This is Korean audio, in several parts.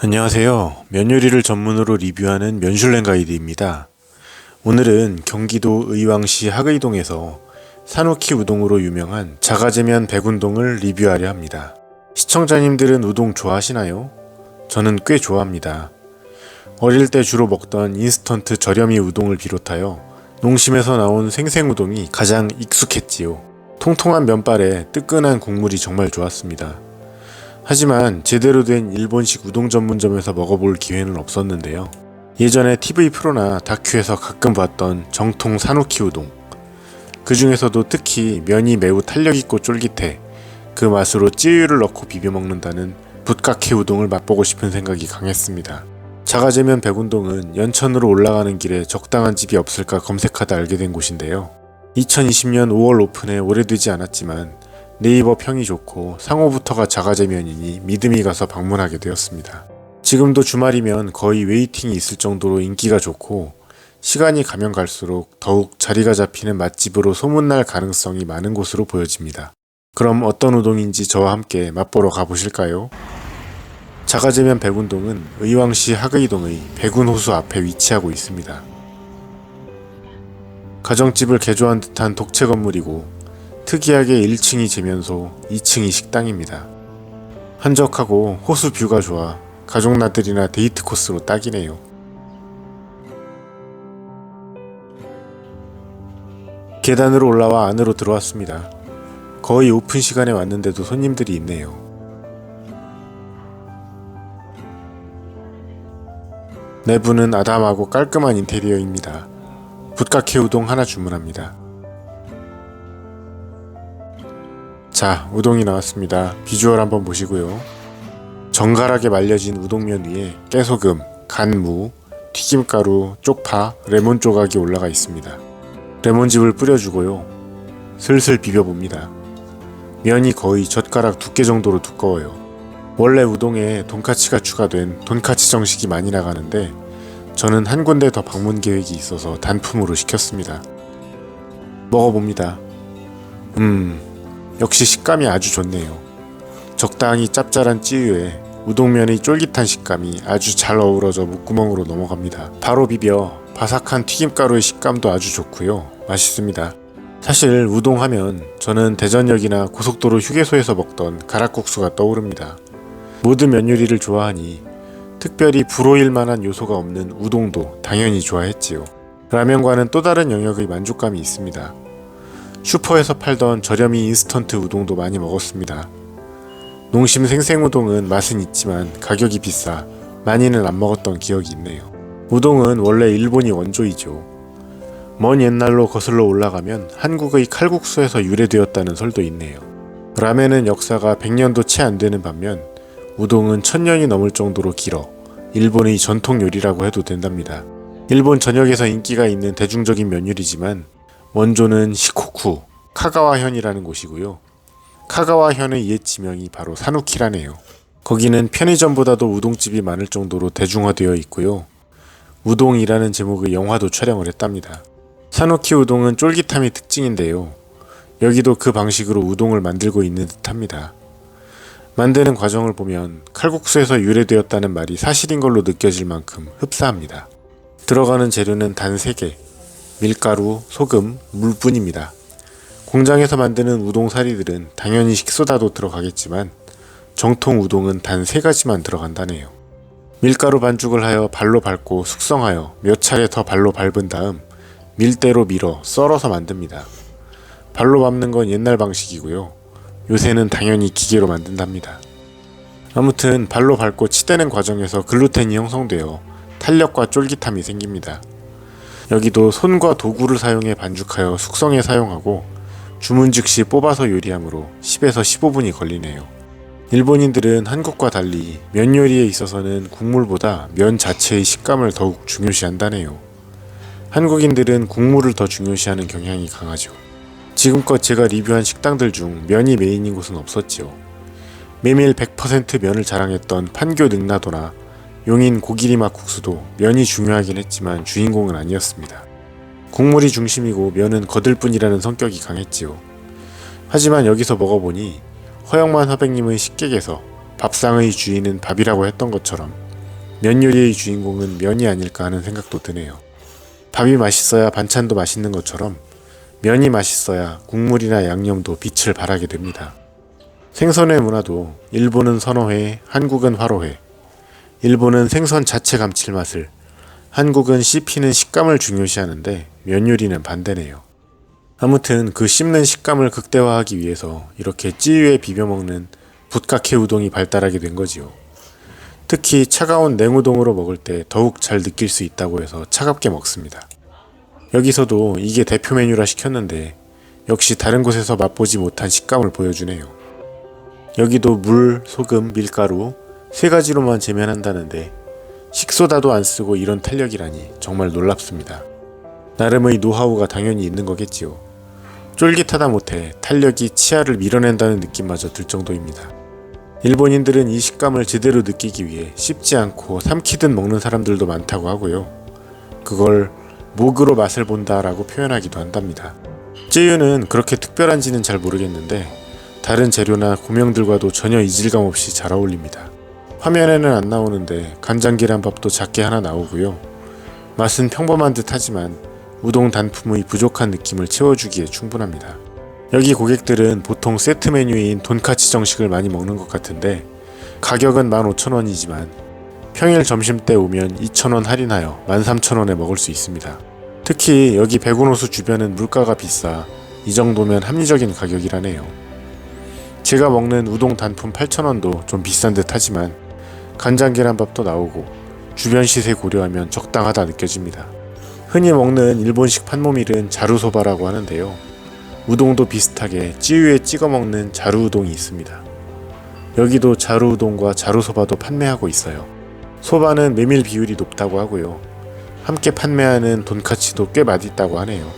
안녕하세요. 면 요리를 전문으로 리뷰하는 면슐랭 가이드입니다. 오늘은 경기도 의왕시 하의동에서 산호키 우동으로 유명한 자가제면 백운동을 리뷰하려 합니다. 시청자님들은 우동 좋아하시나요? 저는 꽤 좋아합니다. 어릴 때 주로 먹던 인스턴트 저렴이 우동을 비롯하여 농심에서 나온 생생우동이 가장 익숙했지요. 통통한 면발에 뜨끈한 국물이 정말 좋았습니다. 하지만 제대로 된 일본식 우동 전문점에서 먹어볼 기회는 없었는데요. 예전에 TV 프로나 다큐에서 가끔 봤던 정통 산호키 우동, 그 중에서도 특히 면이 매우 탄력있고 쫄깃해 그 맛으로 찌유를 넣고 비벼 먹는다는 붓카케 우동을 맛보고 싶은 생각이 강했습니다. 자가제면 백운동은 연천으로 올라가는 길에 적당한 집이 없을까 검색하다 알게 된 곳인데요. 2020년 5월 오픈에 오래되지 않았지만 네이버 평이 좋고 상호부터가 자가제면이니 믿음이 가서 방문하게 되었습니다. 지금도 주말이면 거의 웨이팅이 있을 정도로 인기가 좋고 시간이 가면 갈수록 더욱 자리가 잡히는 맛집으로 소문날 가능성이 많은 곳으로 보여집니다. 그럼 어떤 우동인지 저와 함께 맛보러 가보실까요? 자가제면 백운동은 의왕시 하의동의 백운호수 앞에 위치하고 있습니다. 가정집을 개조한 듯한 독채 건물이고 특이하게 1층이 제면소, 2층이 식당입니다. 한적하고 호수 뷰가 좋아 가족나들이나 데이트 코스로 딱이네요. 계단으로 올라와 안으로 들어왔습니다. 거의 오픈 시간에 왔는데도 손님들이 있네요. 내부는 아담하고 깔끔한 인테리어입니다. 붓카케 우동 하나 주문합니다. 자, 우동이 나왔습니다. 비주얼 한번 보시고요. 정갈하게 말려진 우동면 위에 깨소금, 간무, 튀김가루, 쪽파, 레몬 조각이 올라가 있습니다. 레몬즙을 뿌려주고요. 슬슬 비벼봅니다. 면이 거의 젓가락 두께 정도로 두꺼워요. 원래 우동에 돈까츠가 추가된 돈까츠 정식이 많이 나가는데 저는 한 군데 더 방문 계획이 있어서 단품으로 시켰습니다. 먹어봅니다. 역시 식감이 아주 좋네요. 적당히 짭짤한 찌유에 우동면의 쫄깃한 식감이 아주 잘 어우러져 목구멍으로 넘어갑니다. 바로 비벼 바삭한 튀김가루의 식감도 아주 좋고요. 맛있습니다. 사실 우동하면 저는 대전역이나 고속도로 휴게소에서 먹던 가락국수가 떠오릅니다. 모든 면 요리를 좋아하니 특별히 불호일 만한 요소가 없는 우동도 당연히 좋아했지요. 라면과는 또 다른 영역의 만족감이 있습니다. 슈퍼에서 팔던 저렴이 인스턴트 우동도 많이 먹었습니다. 농심 생생우동은 맛은 있지만 가격이 비싸 많이는 안 먹었던 기억이 있네요. 우동은 원래 일본이 원조이죠. 먼 옛날로 거슬러 올라가면 한국의 칼국수에서 유래되었다는 설도 있네요. 라멘은 역사가 100년도 채 안 되는 반면 우동은 1000년이 넘을 정도로 길어 일본의 전통 요리라고 해도 된답니다. 일본 전역에서 인기가 있는 대중적인 면 요리지만 원조는 시코쿠, 카가와현이라는 곳이고요. 카가와현의 옛 지명이 바로 산호키라네요. 거기는 편의점보다도 우동집이 많을 정도로 대중화되어 있고요. 우동이라는 제목의 영화도 촬영을 했답니다. 산호키 우동은 쫄깃함이 특징인데요. 여기도 그 방식으로 우동을 만들고 있는 듯합니다. 만드는 과정을 보면 칼국수에서 유래되었다는 말이 사실인 걸로 느껴질 만큼 흡사합니다. 들어가는 재료는 단 3개. 밀가루, 소금, 물뿐입니다. 공장에서 만드는 우동 사리들은 당연히 식소다도 들어가겠지만 정통 우동은 단 3가지만 들어간다네요. 밀가루 반죽을 하여 발로 밟고 숙성하여 몇 차례 더 발로 밟은 다음 밀대로 밀어 썰어서 만듭니다. 발로 밟는 건 옛날 방식이고요. 요새는 당연히 기계로 만든답니다. 아무튼 발로 밟고 치대는 과정에서 글루텐이 형성되어 탄력과 쫄깃함이 생깁니다. 여기도 손과 도구를 사용해 반죽하여 숙성에 사용하고 주문 즉시 뽑아서 요리하므로 10에서 15분이 걸리네요. 일본인들은 한국과 달리 면 요리에 있어서는 국물보다 면 자체의 식감을 더욱 중요시한다네요. 한국인들은 국물을 더 중요시하는 경향이 강하죠. 지금껏 제가 리뷰한 식당들 중 면이 메인인 곳은 없었지요. 메밀 100% 면을 자랑했던 판교 능라도나 용인 고기리막 국수도 면이 중요하긴 했지만 주인공은 아니었습니다. 국물이 중심이고 면은 거들뿐이라는 성격이 강했지요. 하지만 여기서 먹어보니 허영만 화백님의 식객에서 밥상의 주인은 밥이라고 했던 것처럼 면 요리의 주인공은 면이 아닐까 하는 생각도 드네요. 밥이 맛있어야 반찬도 맛있는 것처럼 면이 맛있어야 국물이나 양념도 빛을 발하게 됩니다. 생선의 문화도 일본은 선어회, 한국은 화로회. 일본은 생선 자체 감칠맛을, 한국은 씹히는 식감을 중요시하는데 면 요리는 반대네요. 아무튼 그 씹는 식감을 극대화하기 위해서 이렇게 찌유에 비벼 먹는 붓카케 우동이 발달하게 된 거지요. 특히 차가운 냉우동으로 먹을 때 더욱 잘 느낄 수 있다고 해서 차갑게 먹습니다. 여기서도 이게 대표 메뉴라 시켰는데 역시 다른 곳에서 맛보지 못한 식감을 보여주네요. 여기도 물, 소금, 밀가루 3가지로만 재면한다는데 식소다도 안 쓰고 이런 탄력이라니 정말 놀랍습니다. 나름의 노하우가 당연히 있는 거겠지요. 쫄깃하다 못해 탄력이 치아를 밀어낸다는 느낌마저 들 정도입니다. 일본인들은 이 식감을 제대로 느끼기 위해 씹지 않고 삼키듯 먹는 사람들도 많다고 하고요. 그걸 목으로 맛을 본다라고 표현하기도 한답니다. 쯔유는 그렇게 특별한지는 잘 모르겠는데 다른 재료나 고명들과도 전혀 이질감 없이 잘 어울립니다. 화면에는 안 나오는데 간장 계란밥도 작게 하나 나오고요. 맛은 평범한 듯 하지만 우동 단품의 부족한 느낌을 채워주기에 충분합니다. 여기 고객들은 보통 세트 메뉴인 돈카츠 정식을 많이 먹는 것 같은데 가격은 15,000원이지만 평일 점심때 오면 2,000원 할인하여 13,000원에 먹을 수 있습니다. 특히 여기 백운호수 주변은 물가가 비싸 이 정도면 합리적인 가격이라네요. 제가 먹는 우동 단품 8,000원도 좀 비싼 듯 하지만 간장 계란밥도 나오고 주변 시세 고려하면 적당하다 느껴집니다. 흔히 먹는 일본식 판모밀은 자루소바라고 하는데요. 우동도 비슷하게 찌유에 찍어 먹는 자루우동이 있습니다. 여기도 자루우동과 자루소바도 판매하고 있어요. 소바는 메밀 비율이 높다고 하고요. 함께 판매하는 돈카츠도 꽤 맛있다고 하네요.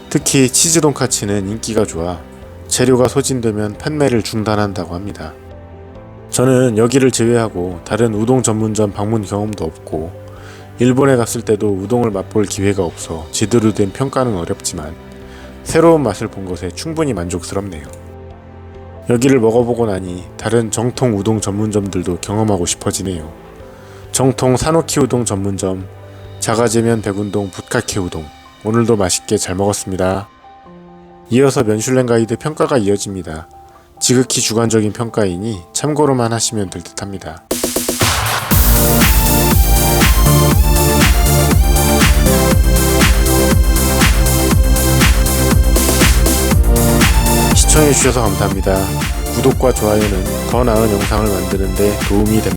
특히 치즈 돈카츠는 인기가 좋아 재료가 소진되면 판매를 중단한다고 합니다. 저는 여기를 제외하고 다른 우동 전문점 방문 경험도 없고 일본에 갔을 때도 우동을 맛볼 기회가 없어 제대로 된 평가는 어렵지만 새로운 맛을 본 것에 충분히 만족스럽네요. 여기를 먹어보고 나니 다른 정통 우동 전문점들도 경험하고 싶어지네요. 정통 사노키 우동 전문점, 자가제면 백운동 붓카케 우동, 오늘도 맛있게 잘 먹었습니다. 이어서 면슐랭 가이드 평가가 이어집니다. 지극히 주관적인 평가이니 참고로만 하시면 될 듯합니다. 시청해주셔서 감사합니다. 구독과 좋아요는 더 나은 영상을 만드는 데 도움이 됩니다.